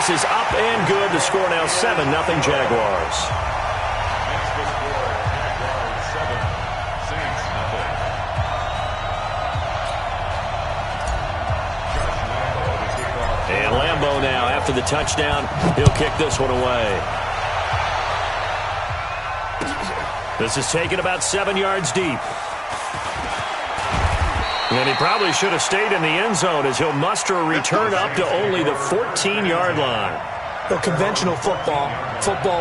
This is up and good. The score now 7-0 Jaguars. And Lambeau now, after the touchdown, he'll kick this one away. This is taken about 7 yards deep. And he probably should have stayed in the end zone as he'll muster a return up to only the 14-yard line. Well, conventional football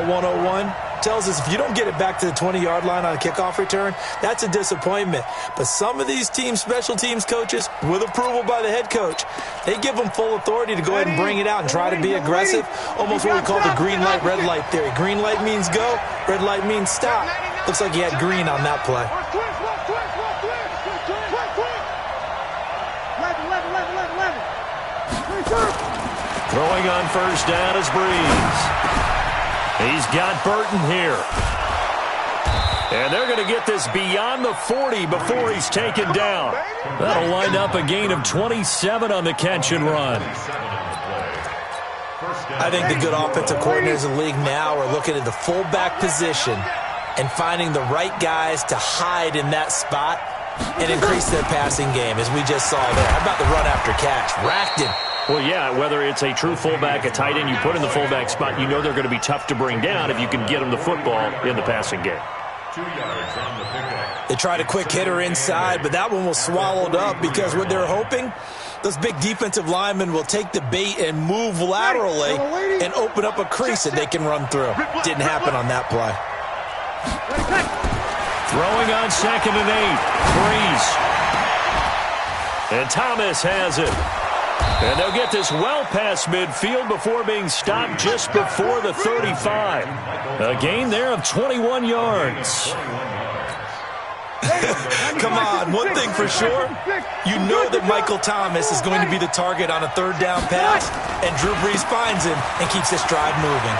101, tells us if you don't get it back to the 20-yard line on a kickoff return, that's a disappointment. But some of these special teams coaches, with approval by the head coach, they give them full authority to go ahead and bring it out and try to be aggressive, almost what we call the green light, red light theory. Green light means go, red light means stop. Looks like he had green on that play. Throwing on first down is Breeze. He's got Burton here. And they're going to get this beyond the 40 before he's taken down. That'll wind up a gain of 27 on the catch and run. I think the good offensive coordinators in the league now are looking at the fullback position and finding the right guys to hide in that spot and increase their passing game, as we just saw there. How about the run after catch? Racked him. Well, yeah, whether it's a true fullback, a tight end, you put in the fullback spot, you know they're going to be tough to bring down if you can get them the football in the passing game. 2 yards on the pickup. They tried a quick hitter inside, but that one was swallowed up because what they're hoping, those big defensive linemen will take the bait and move laterally and open up a crease that they can run through. Didn't happen on that play. Throwing on 2nd and 8. Breeze. And Thomas has it. And they'll get this well past midfield before being stopped just before the 35. A gain there of 21 yards. Come on, one thing for sure, you know that Michael Thomas is going to be the target on a third down pass, and Drew Brees finds him and keeps this drive moving.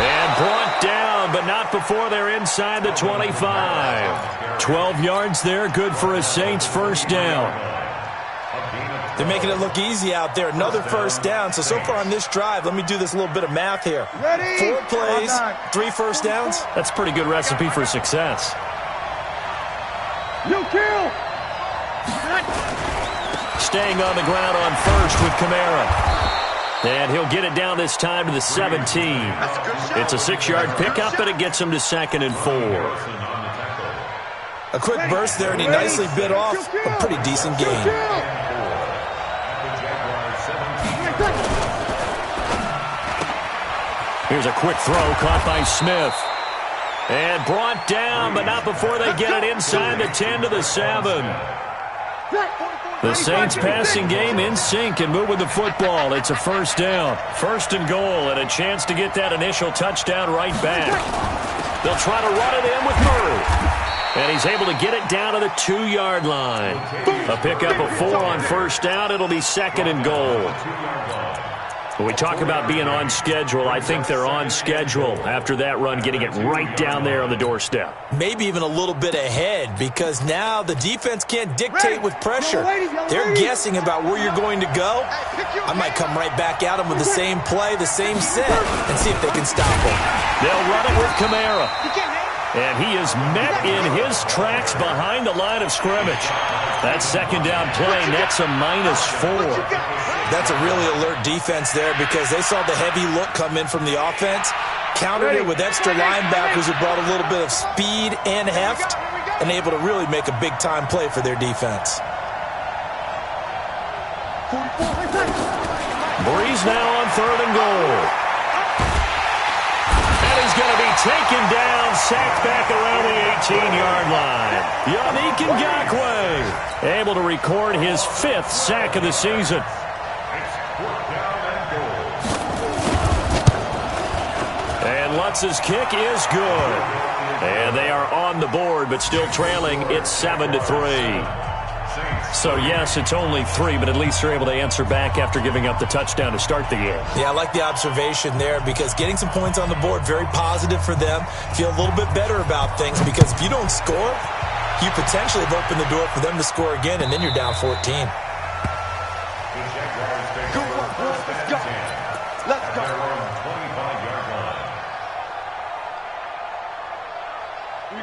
And brought down, but not before they're inside the 25. 12 yards there, good for a Saints first down. They're making it look easy out there. Another first down. So far on this drive, let me do this little bit of math here. 4 plays, 3 first downs. That's a pretty good recipe for success. You kill. Staying on the ground on first with Kamara. And he'll get it down this time to the 17. It's a 6-yard pickup, and it gets him to 2nd and 4. A quick burst there, and he nicely bit off a pretty decent gain. Here's a quick throw caught by Smith. And brought down, but not before they get it inside the 10 to the 7. The Saints passing game in sync and moving the football. It's a first down. 1st and goal, and a chance to get that initial touchdown right back. They'll try to run it in with Murray. And he's able to get it down to the 2-yard line. A pickup of 4 on first down. It'll be 2nd and goal. When we talk about being on schedule, I think they're on schedule after that run, getting it right down there on the doorstep. Maybe even a little bit ahead, because now the defense can't dictate with pressure. They're guessing about where you're going to go. I might come right back at them with the same play, the same set, and see if they can stop them. They'll run it with Kamara. And he is met in his tracks behind the line of scrimmage. That 2nd down play nets a -4. That's a really alert defense there, because they saw the heavy look come in from the offense, countered it with extra linebackers who brought a little bit of speed and heft, and able to really make a big-time play for their defense. Breeze now on 3rd and goal. And he's going to be taken down, sacked back around the 18-yard line. Yannick Ngakoue able to record his 5th sack of the season. And Lutz's kick is good. And they are on the board, but still trailing. It's 7-3. So, yes, it's only 3, but at least they're able to answer back after giving up the touchdown to start the game. Yeah, I like the observation there, because getting some points on the board, very positive for them. Feel a little bit better about things, because if you don't score, you potentially have opened the door for them to score again, and then you're down 14. Let's go. Let's go. 25-yard line.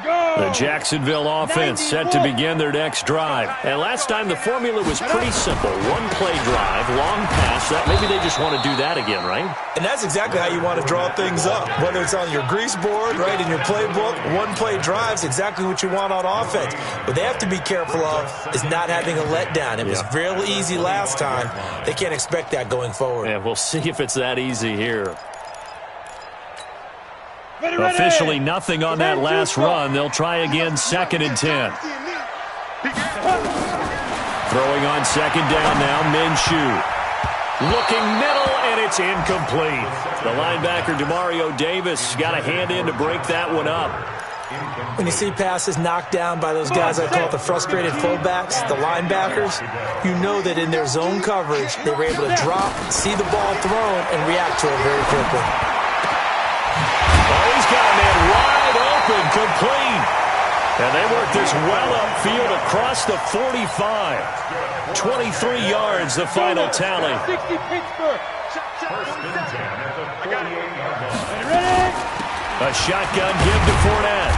The Jacksonville offense set to begin their next drive. And last time the formula was pretty simple. One-play drive, long pass. Maybe they just want to do that again, right? And that's exactly how you want to draw things up. Whether it's on your grease board, right, in your playbook, one-play drives, exactly what you want on offense. What they have to be careful of is not having a letdown. It was real easy last time. They can't expect that going forward. Yeah, we'll see if it's that easy here. Officially nothing on that last run. They'll try again, 2nd and 10. Throwing on 2nd down now, Minshew. Looking middle, and it's incomplete. The linebacker, Demario Davis, got a hand in to break that one up. When you see passes knocked down by those guys I call the frustrated fullbacks, the linebackers, you know that in their zone coverage, they were able to drop, see the ball thrown, and react to it very quickly. Oh, he's got a man wide open, complete. And they work this well upfield across the 45. 23 yards, the final tally. 60 Pittsburgh. First and 10 at the 48-yard line. A shotgun give to Fournette.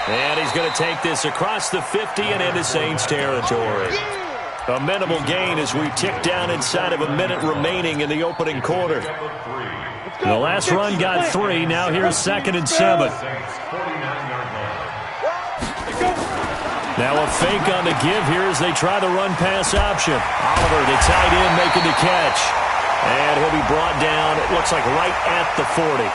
And he's going to take this across the 50 and into Saints territory. A minimal gain as we tick down inside of a minute remaining in the opening quarter. The last run got 3. Now here's 2nd and 7. Now a fake on the give here as they try the run-pass option. Oliver, the tight end, making the catch. And he'll be brought down, it looks like right at the 40.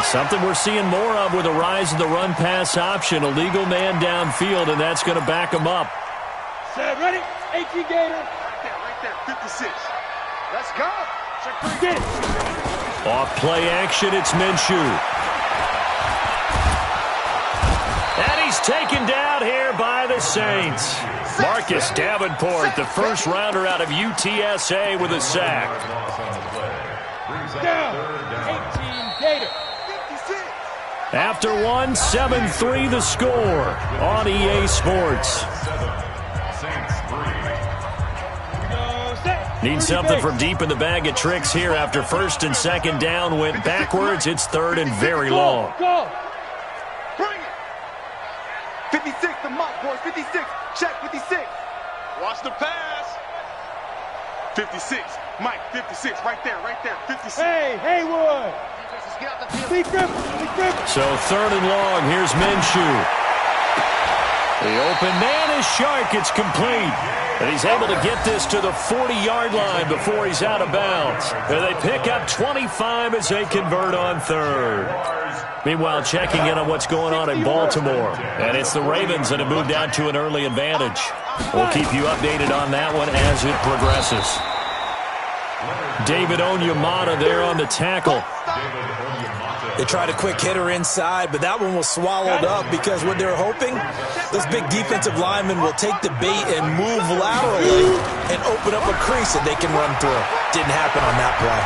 Something we're seeing more of with the rise of the run-pass option. A legal man downfield, and that's going to back him up. Set, ready? 18 Gator. Right there, 56. Let's go. Get it. Off play action, it's Minshew. And he's taken down here by the Saints. Marcus Davenport, the first rounder out of UTSA with a sack. Down. 18 Gator. After one, 7-3 the score on EA Sports. Need something from deep in the bag of tricks here after 1st and 2nd down went backwards. It's 3rd and very long. Go. Bring it. 56, the mock boys. 56. Check 56. Watch the pass. 56. Mike, 56. Right there. 56. Hey, Haywood. So 3rd and long. Here's Minshew. The open man is Shark. It's complete. And he's able to get this to the 40-yard line before he's out of bounds. And they pick up 25 as they convert on 3rd. Meanwhile, checking in on what's going on in Baltimore. And it's the Ravens that have moved out to an early advantage. We'll keep you updated on that one as it progresses. David Onyemata there on the tackle. They tried a quick hitter inside, but that one was swallowed up because what they're hoping, those big defensive linemen will take the bait and move laterally and open up a crease that they can run through. Didn't happen on that play.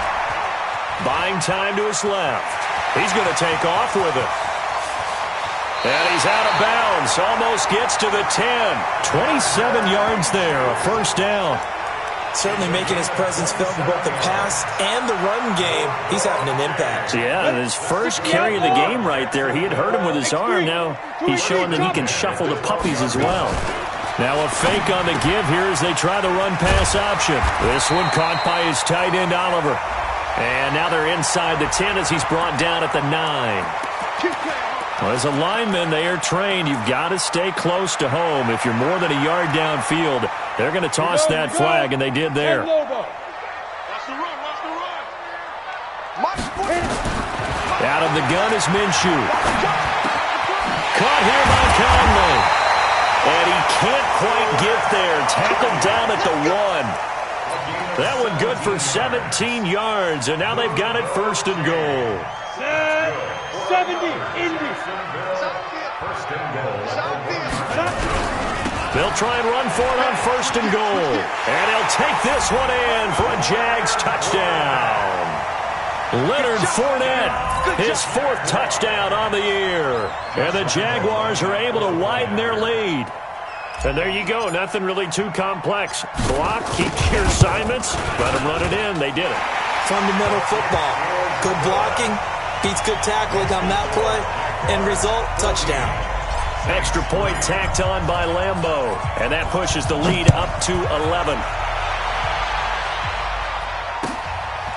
Buying time to his left. He's going to take off with it. And he's out of bounds. Almost gets to the 10. 27 yards there, a first down. Certainly making his presence felt in both the pass and the run game. He's having an impact. Yeah, his first carry of the game right there. He had hurt him with his arm. Now he's showing that he can shuffle the puppies as well. Now a fake on the give here as they try the run-pass option. This one caught by his tight end, Oliver. And now they're inside the 10 as he's brought down at the 9. Well, as a lineman, they are trained. You've got to stay close to home. If you're more than a yard downfield, they're going to toss that flag, and they did there. Out of the gun is Minshew. Caught here by Conley. And he can't quite get there. Tackled down at the 1. That one good for 17 yards, and now they've got it 1st and goal. 70, Indy. They'll try and run for it on 1st and goal. And he'll take this one in for a Jags touchdown. Leonard Fournette, his 4th touchdown on the year. And the Jaguars are able to widen their lead. And there you go. Nothing really too complex. Block, keep your assignments, let them run it in. They did it. Fundamental football. Good blocking beats good tackling on that play. End result, touchdown. Extra point tacked on by Lambeau. And that pushes the lead up to 11.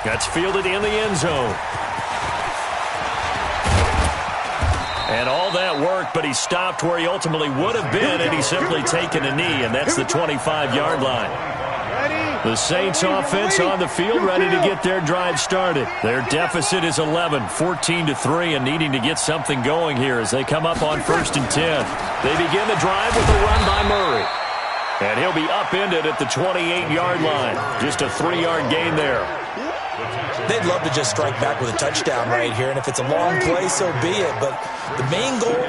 That's fielded in the end zone. And all that work, but he stopped where he ultimately would have been, and he's simply taken a knee, and that's the 25-yard line. The Saints offense on the field, ready to get their drive started. Their deficit is 11, 14-3, and needing to get something going here as they come up on 1st and 10. They begin the drive with a run by Murray. And he'll be upended at the 28-yard line. Just a 3-yard gain there. They'd love to just strike back with a touchdown right here, and if it's a long play, so be it. But the main goal,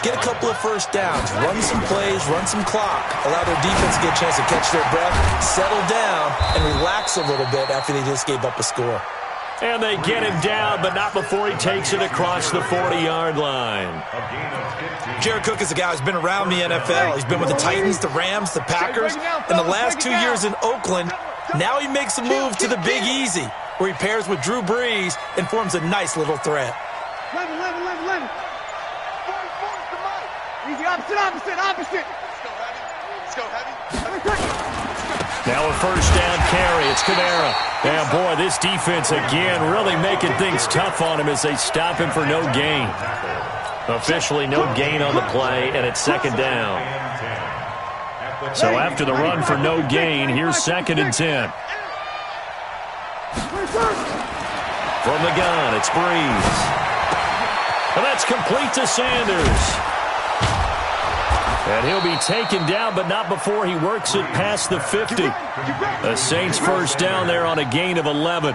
get a couple of first downs, run some plays, run some clock, allow their defense to get a chance to catch their breath, settle down, and relax a little bit after they just gave up a score. And they get him down, but not before he takes it across the 40-yard line. Jared Cook is a guy who's been around the NFL. He's been with the Titans, the Rams, the Packers. In the last 2 years in Oakland, now he makes a move to the Big Easy, where he pairs with Drew Brees and forms a nice little threat. Eleven. Easy, opposite. Let's go, heavy. Now a first down carry. It's Kamara. And, boy, this defense again really making things tough on him as they stop him for no gain. Officially no gain on the play, and it's 2nd down. So after the run for no gain, here's 2nd and 10. From the gun, it's Brees. And that's complete to Sanders. And he'll be taken down, but not before he works it past the 50. The Saints first down there on a gain of 11.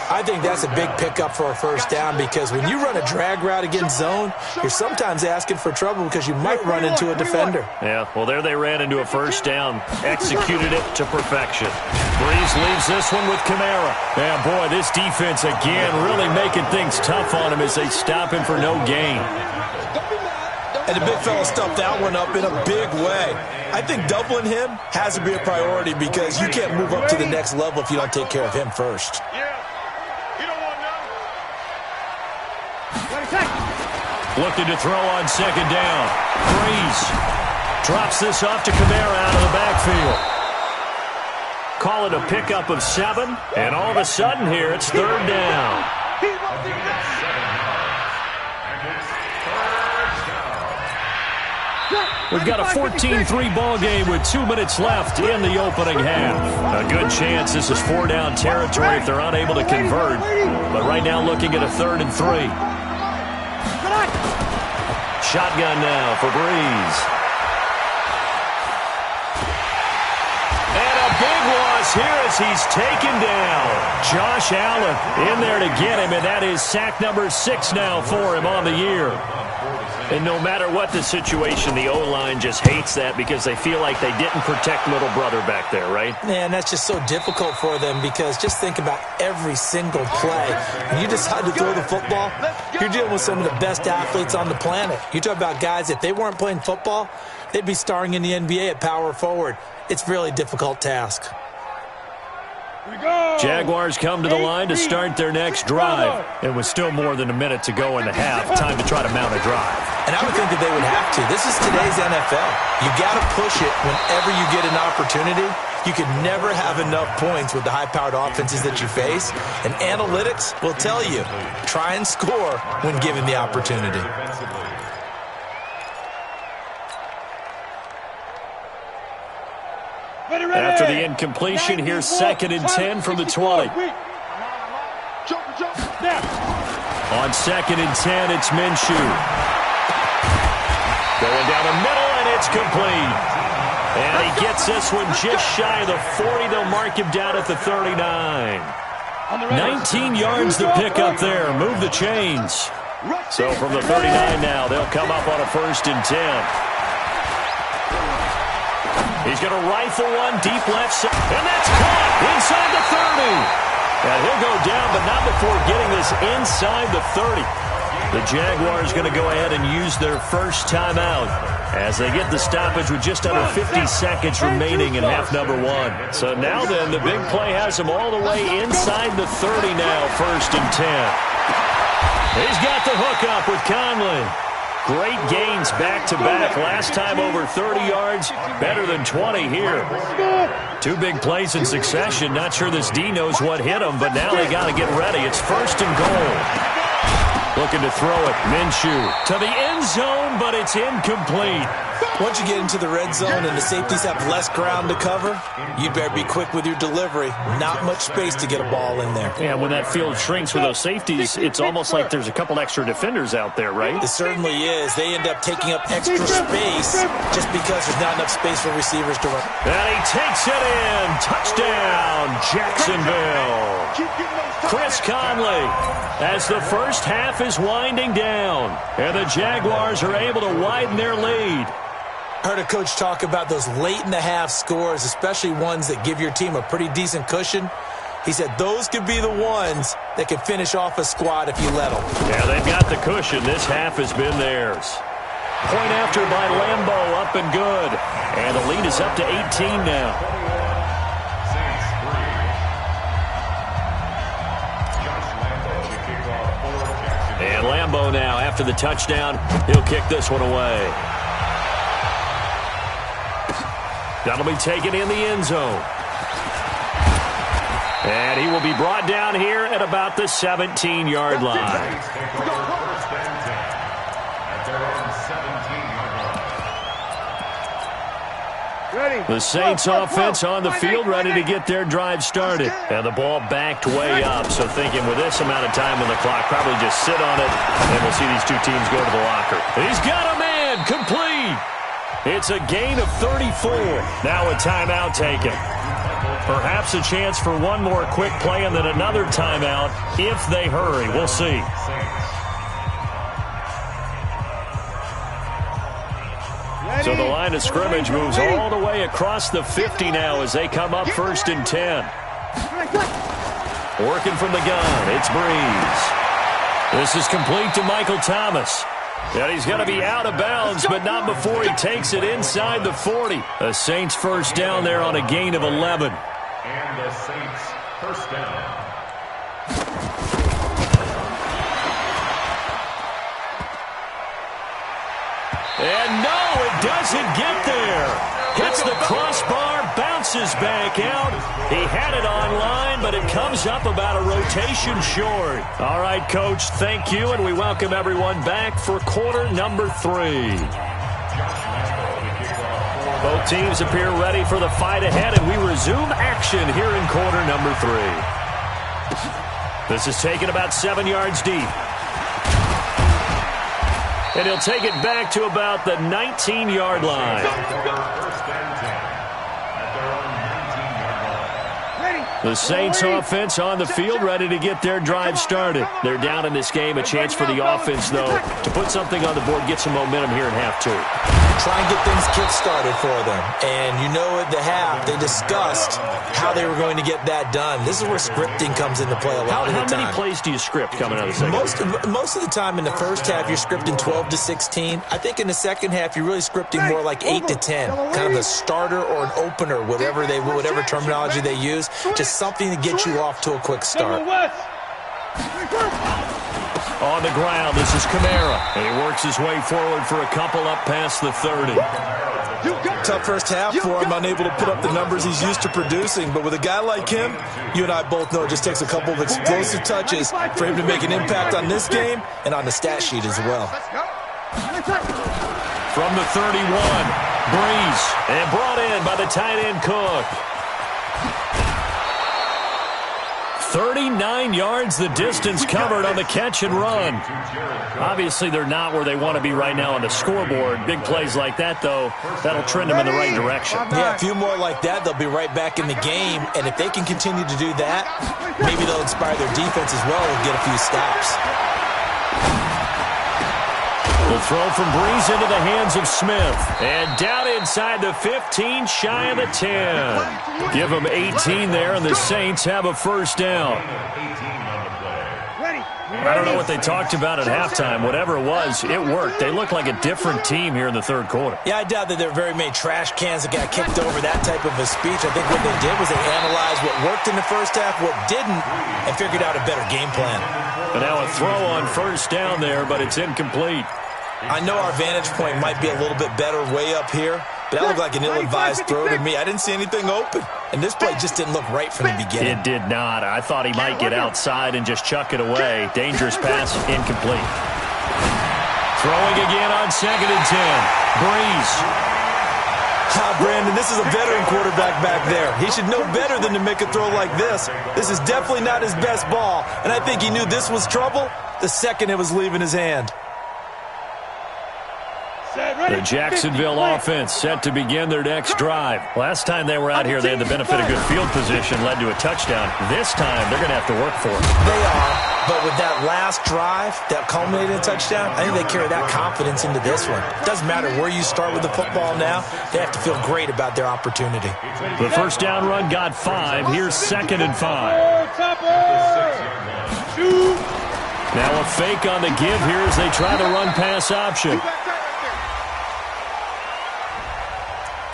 I think that's a big pickup for a first down because when you run a drag route against zone, you're sometimes asking for trouble because you might run into a defender. Yeah, well, there they ran into a first down, executed it to perfection. Brees leaves this one with Kamara. And, boy, this defense again really making things tough on him as they stop him for no gain. And the big fella stuffed that one up in a big way. I think doubling him has to be a priority because you can't move up to the next level if you don't take care of him first. Looking to throw on 2nd down. Brees drops this off to Kamara out of the backfield. Call it a pickup of 7, and all of a sudden here it's 3rd down. We've got a 14-3 ball game with 2 minutes left in the opening half. A good chance this is 4-down territory if they're unable to convert. But right now looking at a 3rd and 3. Shotgun now for Brees. And a big loss here as he's taken down. Josh Allen in there to get him, and that is sack number 6 now for him on the year. And no matter what the situation, the O-line just hates that because they feel like they didn't protect little brother back there, right? Man, that's just so difficult for them because just think about every single play. When you decide to throw the football, you're dealing with some of the best athletes on the planet. You talk about guys, if they weren't playing football, they'd be starring in the NBA at power forward. It's a really difficult task. Jaguars come to the line to start their next drive. It was still more than a minute to go in the half. Time to try to mount a drive. And I would think that they would have to. This is today's NFL. You got to push it whenever you get an opportunity. You can never have enough points with the high-powered offenses that you face. And analytics will tell you, try and score when given the opportunity. After the incompletion, here's 2nd and 10 from the 20. On 2nd and 10, it's Minshew. Going down the middle, and it's complete. And he gets this one just shy of the 40. They'll mark him down at the 39. 19 yards to pick up there. Move the chains. So from the 39 now, they'll come up on a 1st and 10. He's going to rifle one deep left side, and that's caught inside the 30. And he'll go down, but not before getting this inside the 30. The Jaguars going to go ahead and use their first timeout as they get the stoppage with just under 50 seconds remaining in half number one. So now then, the big play has them all the way inside the 30 now, 1st and 10. He's got the hook up with Conley. Great gains back-to-back. Last time over 30 yards, better than 20 here. 2 big plays in succession. Not sure this D knows what hit him, but now they got to get ready. It's 1st and goal. Looking to throw it. Minshew to the end zone, but it's incomplete. Once you get into the red zone and the safeties have less ground to cover, you better be quick with your delivery. Not much space to get a ball in there. Yeah, when that field shrinks with those safeties, it's almost like there's a couple extra defenders out there, right? It certainly is. They end up taking up extra space just because there's not enough space for receivers to run. And he takes it in. Touchdown, Jacksonville. Chris Conley as the first half is winding down. And the Jaguars are able to widen their lead. Heard a coach talk about those late-in-the-half scores, especially ones that give your team a pretty decent cushion. He said those could be the ones that can finish off a squad if you let them. Yeah, they've got the cushion. This half has been theirs. Point after by Lambeau, up and good. And the lead is up to 18 now. And Lambeau now, after the touchdown, he'll kick this one away. That'll be taken in the end zone. And he will be brought down here at about the 17-yard line. The Saints offense on the field, ready to get their drive started. And the ball backed way up, so thinking with this amount of time on the clock, probably just sit on it, and we'll see these two teams go to the locker. He's got a man, complete. It's a gain of 34. Now a timeout taken. Perhaps a chance for one more quick play and then another timeout if they hurry. We'll see. So the line of scrimmage moves all the way across the 50 now as they come up 1st and 10. Working from the gun, it's Breeze. This is complete to Michael Thomas. And he's going to be out of bounds, but not before he takes it inside the 40. The Saints first down there on a gain of 11. And the Saints first down. And no, it doesn't get there. Hits the crossbar, bounces back out. He had it on line, but it comes up about a rotation short. All right, Coach, thank you, and we welcome everyone back for quarter number 3. Both teams appear ready for the fight ahead, and we resume action here in quarter number 3. This is taken about 7 yards deep. And he'll take it back to about the 19-yard line. The Saints offense on the field, ready to get their drive started. They're down in this game. A chance for the offense, though, to put something on the board, get some momentum here in half 2. Try and get things kick-started for them. And you know at the half, they discussed how they were going to get that done. This is where scripting comes into play a lot of the time. How many plays do you script coming out of the second? Most of the time in the first half, you're scripting 12 to 16. I think in the second half, you're really scripting more like 8 to 10. Kind of a starter or an opener, whatever terminology they use. Just something to get you off to a quick start. On the ground, this is Kamara. And he works his way forward for a couple up past the 30. Tough first half for him, unable to put up the numbers he's used to producing. But with a guy like him, you and I both know it just takes a couple of explosive touches for him to make an impact on this game and on the stat sheet as well. From the 31, Breeze, and brought in by the tight end Cook. 39 yards the distance covered on the catch and run. Obviously, they're not where they want to be right now on the scoreboard. Big plays like that, though, that'll trend them in the right direction. Yeah, a few more like that, they'll be right back in the game. And if they can continue to do that, maybe they'll inspire their defense as well and get a few stops. The throw from Breeze into the hands of Smith. And down inside the 15, shy of the 10. Give them 18 there, and the Saints have a first down. 18 on the play. Ready. I don't know what they talked about at halftime. Whatever it was, it worked. They looked like a different team here in the third quarter. Yeah, I doubt that there were very many trash cans that got kicked over that type of a speech. I think what they did was they analyzed what worked in the first half, what didn't, and figured out a better game plan. But now a throw on first down there, but it's incomplete. I know our vantage point might be a little bit better way up here, but that looked like an ill-advised throw to me. I didn't see anything open, and this play just didn't look right from the beginning. It did not. I thought he might get outside and just chuck it away. Dangerous pass, incomplete. Throwing again on 2nd and 10. Breeze. Brandon, this is a veteran quarterback back there. He should know better than to make a throw like this. This is definitely not his best ball, and I think he knew this was trouble the second it was leaving his hand. The Jacksonville offense set to begin their next drive. Last time they were out here, they had the benefit of good field position, led to a touchdown. This time, they're going to have to work for it. They are, but with that last drive that culminated in a touchdown, I think they carry that confidence into this one. It doesn't matter where you start with the football now. They have to feel great about their opportunity. The first down run got 5. Here's 2nd and 5. Now a fake on the give here as they try the run-pass option.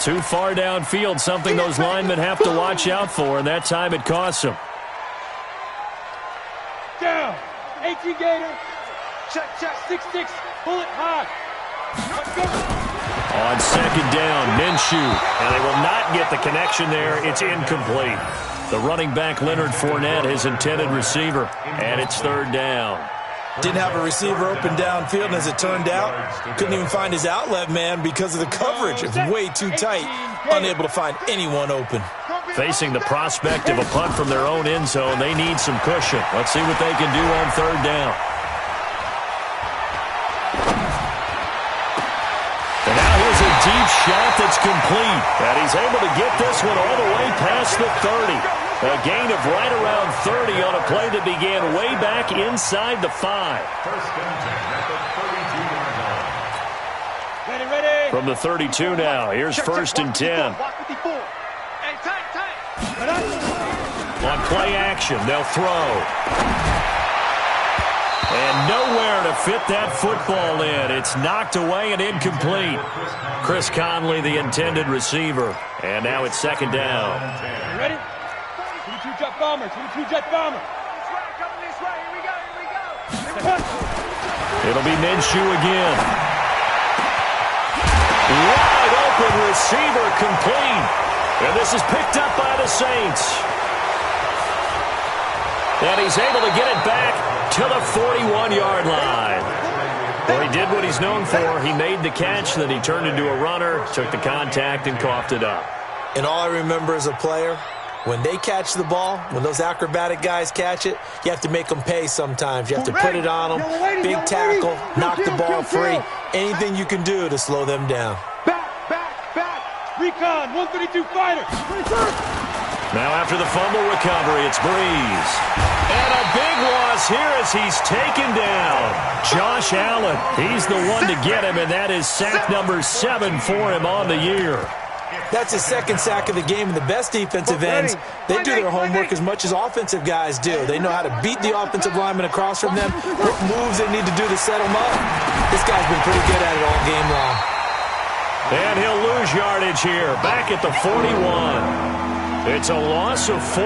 Too far downfield, something those linemen have to watch out for, and that time it costs them. Down, 18 Gator, check, 6-6, bullet high. On 2nd down, Minshew, and they will not get the connection there. It's incomplete. The running back, Leonard Fournette, his intended receiver, and it's 3rd down. Didn't have a receiver open downfield, and as it turned out, couldn't even find his outlet man because of the coverage. It's way too tight, unable to find anyone open. Facing the prospect of a punt from their own end zone, they need some cushion. Let's see what they can do on 3rd down. And now here's a deep shot that's complete. And he's able to get this one all the way past the 30. A gain of right around 30 on a play that began way back inside the 5. Ready. From the 32 now, here's 1st and 10. On play action, they'll throw. And nowhere to fit that football in. It's knocked away and incomplete. Chris Conley, the intended receiver. And now it's 2nd down. You ready? 22 jet bomber, 22 jet bomber. It'll be Minshew again. Wide open receiver complete. And this is picked up by the Saints. And he's able to get it back to the 41-yard line. Well, he did what he's known for. He made the catch, then he turned into a runner, took the contact, and coughed it up. And all I remember as a player, when they catch the ball, when those acrobatic guys catch it, you have to make them pay sometimes. You have to put it on them, big tackle, knock the ball free. Anything you can do to slow them down. Back. Recon, 132 fighter. Now after the fumble recovery, it's Breeze. And a big loss here as he's taken down. Josh Allen, he's the one to get him, and that is sack number 7 for him on the year. That's his 2nd sack of the game, and the best defensive ends, they do their homework as much as offensive guys do. They know how to beat the offensive lineman across from them, what moves they need to do to set them up. This guy's been pretty good at it all game long. And he'll lose yardage here, back at the 41. It's a loss of 4.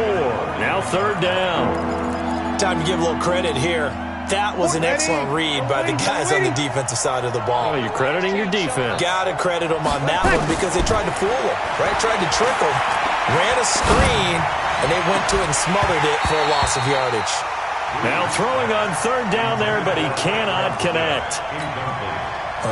Now 3rd down. Time to give a little credit here. That was an excellent read by the guys on the defensive side of the ball. Oh, you're crediting your defense. Got to credit them on that one because they tried to fool them, right? Tried to trick them, ran a screen, and they went to it and smothered it for a loss of yardage. Now throwing on 3rd down there, but he cannot connect.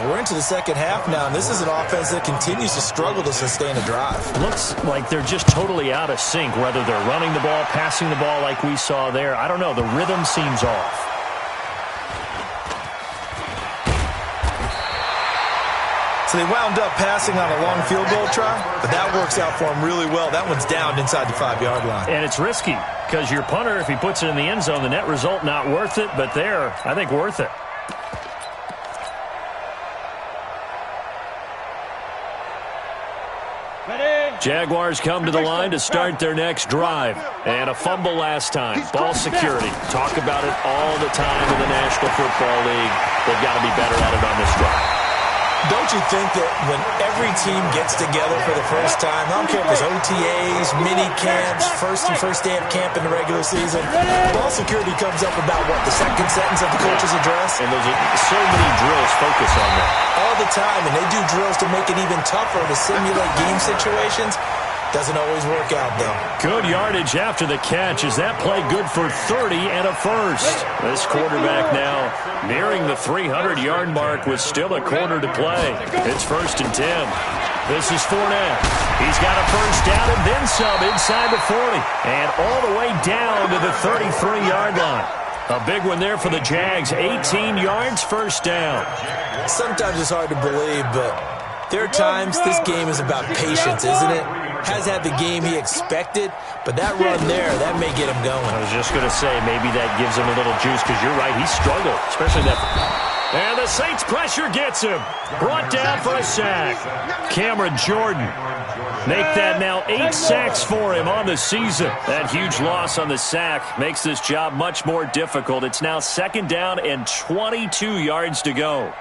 We're into the second half now, and this is an offense that continues to struggle to sustain a drive. Looks like they're just totally out of sync, whether they're running the ball, passing the ball like we saw there. I don't know. The rhythm seems off. So they wound up passing on a long field goal try, but that works out for them really well. That one's down inside the 5-yard line. And it's risky because your punter, if he puts it in the end zone, the net result not worth it, but there, I think worth it. Ready. Jaguars come to the line to start their next drive. And a fumble last time. Ball security. Talk about it all the time in the National Football League. They've got to be better at it on this drive. Don't you think that when every team gets together for the first time, I don't care if it's OTAs, mini camps, first day of camp in the regular season, ball security comes up about, what, the second sentence of the coach's address? And there's so many drills focus on that. All the time, and they do drills to make it even tougher to simulate game situations. Doesn't always work out, though. Good yardage after the catch. Is that play good for 30 and a first? This quarterback now nearing the 300-yard mark with still a quarter to play. It's 1st and 10. This is Fournette. He's got a first down and then some inside the 40. And all the way down to the 33-yard line. A big one there for the Jags. 18 yards, first down. Sometimes it's hard to believe, but there are times this game is about patience, isn't it? Has had the game he expected, but that run there, that may get him going. I was just going to say, maybe that gives him a little juice, because you're right, he struggled, especially that. And the Saints pressure gets him. Brought down for a sack. Cameron Jordan. Make that now 8 sacks for him on the season. That huge loss on the sack makes this job much more difficult. It's now 2nd down and 22 yards to go.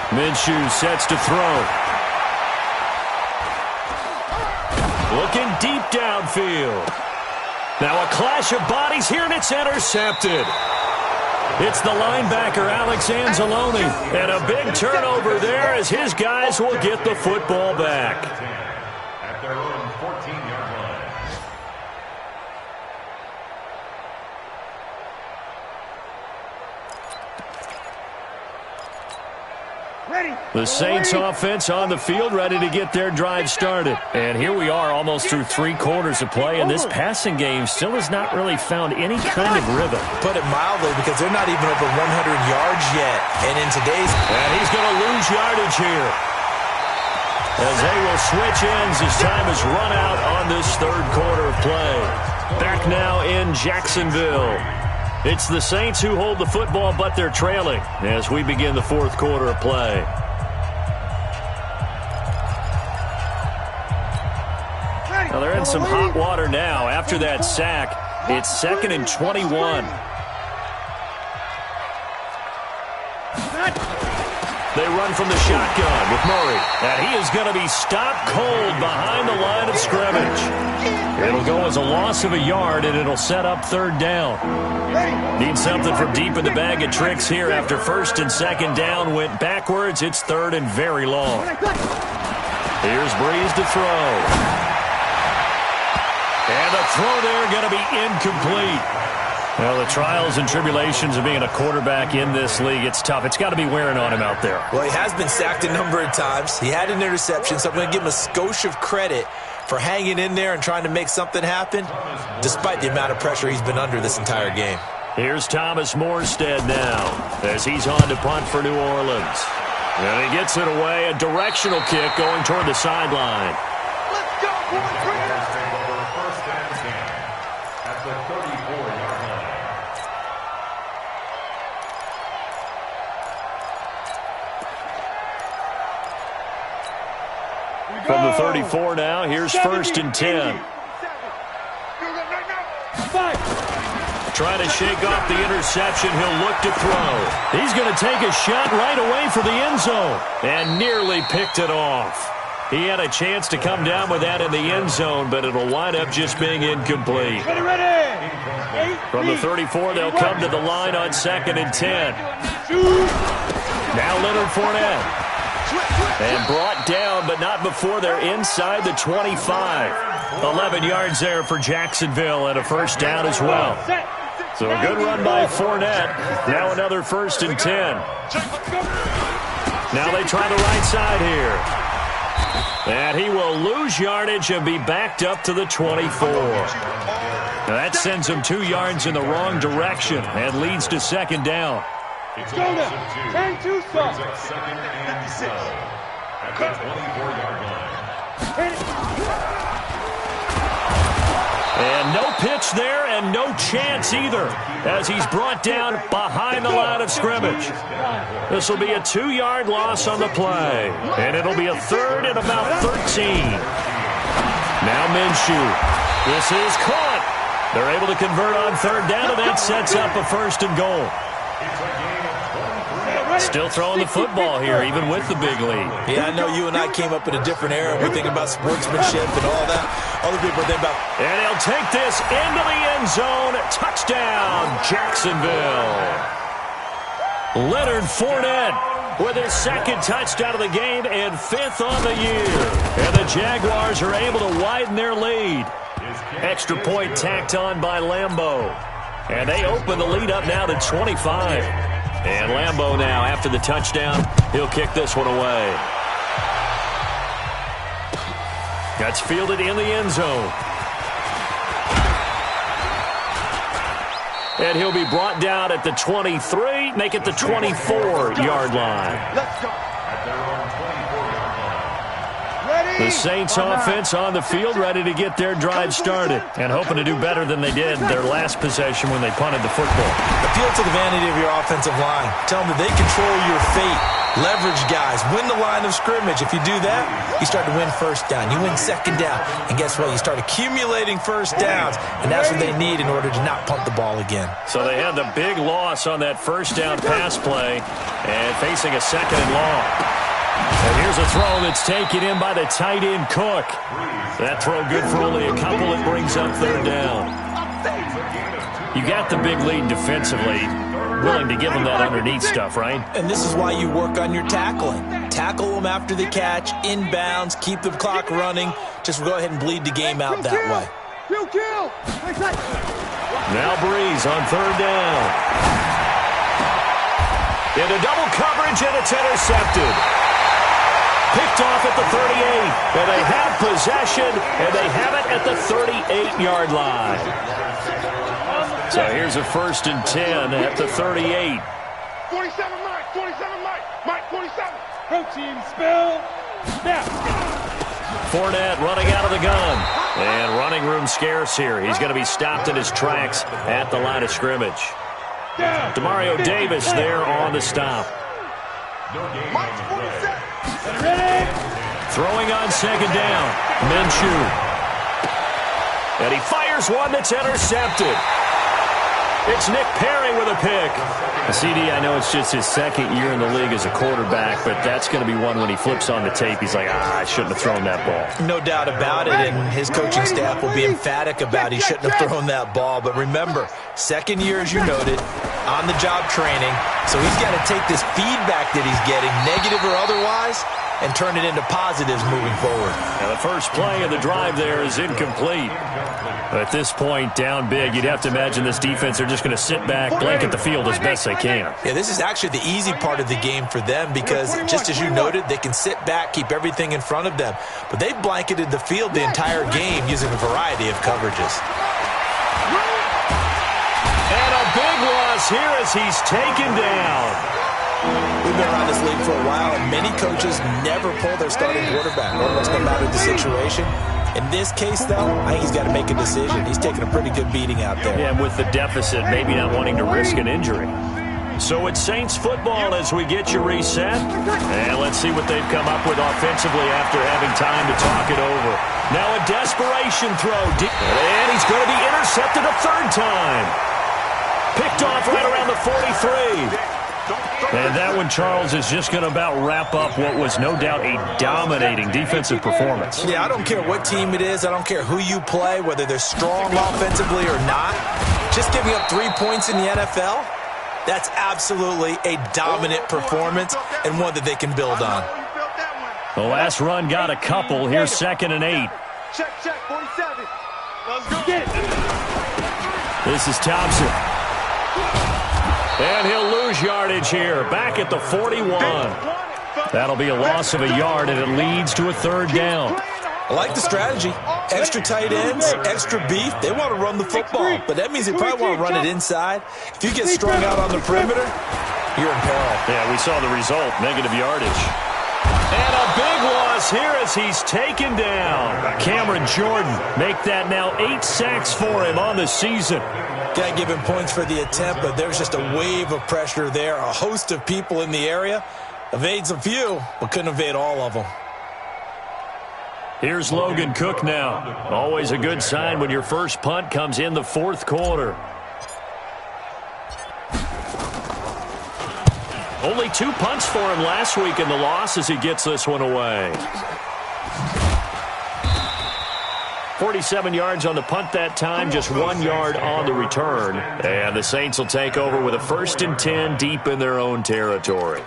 Minshew sets to throw. Looking deep downfield. Now a clash of bodies here, and it's intercepted. It's the linebacker, Alex Anzalone. And a big turnover there as his guys will get the football back. At their own 14-yard line. The Saints offense on the field, ready to get their drive started. And here we are almost through 3 quarters of play, and this passing game still has not really found any kind of rhythm. Put it mildly, because they're not even over 100 yards yet. And in today's... And he's going to lose yardage here, as they will switch ends as time has run out on this 3rd quarter of play. Back now in Jacksonville. It's the Saints who hold the football, but they're trailing as we begin the 4th quarter of play. Now they're in some hot water now. After that sack, it's 2nd and 21. They run from the shotgun with Murray. And he is going to be stopped cold behind the line of scrimmage. It'll go as a loss of a yard, and it'll set up 3rd down. Need something from deep in the bag of tricks here after 1st and 2nd down went backwards. It's 3rd and very long. Here's Breeze to throw. And the throw there going to be incomplete. Well, the trials and tribulations of being a quarterback in this league, it's tough. It's got to be wearing on him out there. Well, he has been sacked a number of times. He had an interception, so I'm going to give him a skosh of credit for hanging in there and trying to make something happen, despite the amount of pressure he's been under this entire game. Here's Thomas Morstead now, as he's on to punt for New Orleans. And he gets it away, a directional kick going toward the sideline. Let's go, boys. Take over 1st and 10 at the 34-yard line. From the 34 now, here's 1st and 10. Trying to shake off the interception. He'll look to throw. He's going to take a shot right away for the end zone and nearly picked it off. He had a chance to come down with that in the end zone, but it'll wind up just being incomplete. From the 34, they'll come to the line on 2nd and 10. Now Leonard Fournette. And brought down, but not before they're inside the 25. 11 yards there for Jacksonville and a first down as well. So a good run by Fournette. Now another 1st and 10. Now they try the right side here. And he will lose yardage and be backed up to the 24. Now that sends him 2 yards in the wrong direction and leads to 2nd down. It's a 10-2 stop. 2nd and 6 at the 24-yard line. And no pitch there and no chance either as he's brought down behind the line of scrimmage. This will be a 2-yard loss on the play. And it'll be a third and about 13. Now Minshew. This is caught. They're able to convert on third down, and that sets up a first and goal. Still throwing the football here, even with the big lead. Yeah, I know you and I came up in a different era. We're thinking about sportsmanship and all that. Other people are thinking about... And he'll take this into the end zone. Touchdown, Jacksonville. Leonard Fournette with his second touchdown of the game and 5th on the year. And the Jaguars are able to widen their lead. Extra point tacked on by Lambeau. And they open the lead up now to 25. And Lambeau now, after the touchdown, he'll kick this one away. That's fielded in the end zone. And he'll be brought down at the 23, make it the 24-yard line. Let's go. The Saints offense on the field, ready to get their drive started and hoping to do better than they did their last possession when they punted the football. Appeal to the vanity of your offensive line. Tell them that they control your fate. Leverage guys. Win the line of scrimmage. If you do that, you start to win first down. You win second down. And guess what? You start accumulating first downs, and that's what they need in order to not punt the ball again. So they had the big loss on that first down pass play and facing a second and long. And here's a throw that's taken in by the tight end, Cook. That throw good for only a couple. It brings up third down. You got the big lead defensively. Willing to give them that underneath stuff, right? And this is why you work on your tackling. Tackle them after the catch, inbounds, keep the clock running. Just go ahead and bleed the game out that way. Now Breeze on third down. Into double coverage, and it's intercepted. Picked off at the 38, and they have possession, and they have it at the 38-yard line. So here's a 1st and 10 at the 38. 47 Mike, 47 Mike, 47. Protein spill. Snap. Fournette running out of the gun. And running room scarce here. He's going to be stopped in his tracks at the line of scrimmage. Demario Davis there on the stop. Mike 47. Throwing on second down. Minshew. And he fires one that's intercepted. It's Nick Perry with a pick. CD, I know it's just his second year in the league as a quarterback, but that's going to be one when he flips on the tape. He's like, I shouldn't have thrown that ball. No doubt about it, and his coaching staff will be emphatic about he shouldn't have thrown that ball. But remember, second year, as you noted, on-the-job training, so he's got to take this feedback that he's getting, negative or otherwise, and turn it into positives moving forward. Now the first play of the drive there is incomplete. At this point, down big, you'd have to imagine this defense are just going to sit back, blanket the field as best they can. Yeah, this is actually the easy part of the game for them because, just as you noted, they can sit back, keep everything in front of them. But they blanketed the field the entire game using a variety of coverages. And a big loss here as he's taken down. We've been around this league for a while, and many coaches never pull their starting quarterback, almost no matter the situation. In this case, though, I think he's got to make a decision. He's taking a pretty good beating out there. Yeah, with the deficit, maybe not wanting to risk an injury. So it's Saints football as we get you reset. And let's see what they've come up with offensively after having time to talk it over. Now a desperation throw. And he's going to be intercepted a third time. Picked off right around the 43. And that one, Charles, is just going to about wrap up what was no doubt a dominating defensive performance. Yeah, I don't care what team it is. I don't care who you play, whether they're strong offensively or not. Just giving up 3 points in the NFL, that's absolutely a dominant performance and one that they can build on. The last run got a couple. Here's 2nd and 8. Check, 47. Let's go. Get it. This is Thompson. And he'll lose yardage here. Back at the 41. That'll be a loss of a yard, and it leads to a third down. I like the strategy. Extra tight ends, extra beef. They want to run the football, but that means they probably want to run it inside. If you get strung out on the perimeter, you're in peril. Yeah, we saw the result, negative yardage. And a big loss here as he's taken down. Cameron Jordan make that now 8 sacks for him on the season. Got to give him points for the attempt, but there's just a wave of pressure there. A host of people in the area. Evades a few, but couldn't evade all of them. Here's Logan Cook now. Always a good sign when your first punt comes in the fourth quarter. Only 2 punts for him last week in the loss as he gets this one away. 47 yards on the punt that time, just 1 yard on the return. And the Saints will take over with a 1st and 10 deep in their own territory.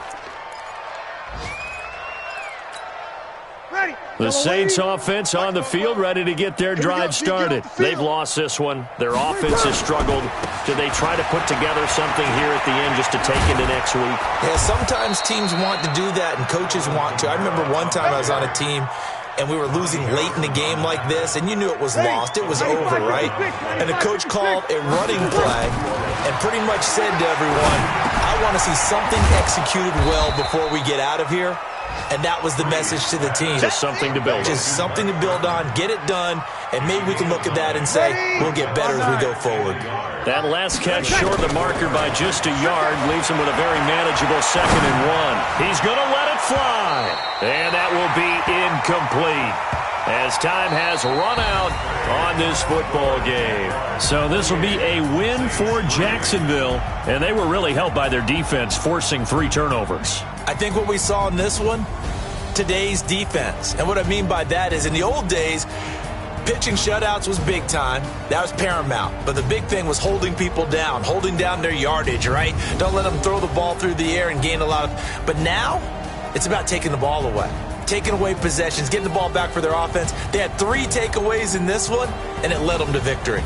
The Saints offense on the field, ready to get their drive started. They've lost this one. Their offense has struggled. Do they try to put together something here at the end just to take into next week? Yeah, sometimes teams want to do that and coaches want to. I remember one time I was on a team and we were losing late in the game like this, and you knew it was lost. It was over, right? And the coach called a running play and pretty much said to everyone, I want to see something executed well before we get out of here. And that was the message to the team. Just something to build on. Just something to build on, get it done, and maybe we can look at that and say, we'll get better as we go forward. That last catch short of the marker by just a yard leaves him with a very manageable 2nd and 1. He's going to let it fly. And that will be incomplete as time has run out on this football game. So this will be a win for Jacksonville, and they were really helped by their defense forcing 3 turnovers. I think what we saw in this one, today's defense. And what I mean by that is in the old days, pitching shutouts was big time. That was paramount. But the big thing was holding people down, holding down their yardage, right? Don't let them throw the ball through the air and gain a lot of... But now, it's about taking the ball away. Taking away possessions, getting the ball back for their offense. They had 3 takeaways in this one, and it led them to victory.